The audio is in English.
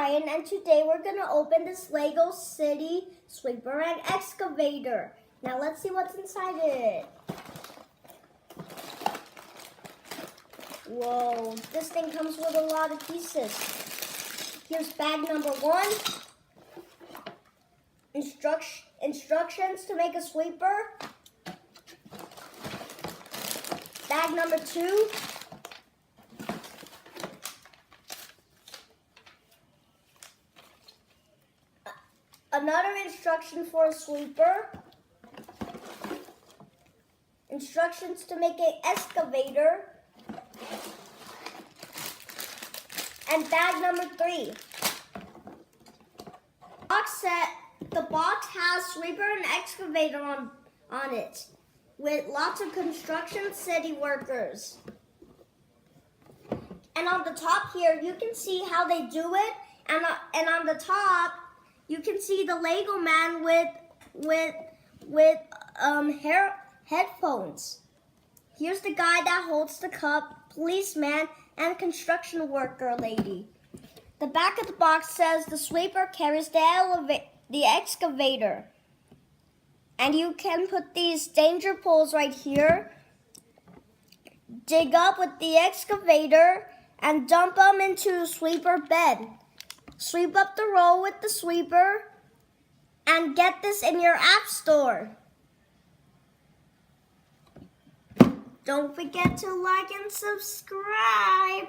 Ryan, and today we're going to open this Lego City Sweeper and Excavator. Now let's see what's inside it. Whoa, this thing comes with a lot of pieces. Here's bag number 1. Instructions to make a sweeper. Bag number 2. Another instruction for a sweeper. Instructions to make an excavator. And bag number 3. The box has sweeper and excavator on it, with lots of construction city workers. And on the top here, you can see how they do it, and on the top, you can see the Lego man with headphones. Here's the guy that holds the cup, policeman, and construction worker lady. The back of the box says the sweeper carries the excavator. And you can put these danger poles right here, dig up with the excavator, and dump them into a sweeper bed. Sweep up the roll with the sweeper, and get this in your app store. Don't forget to like and subscribe.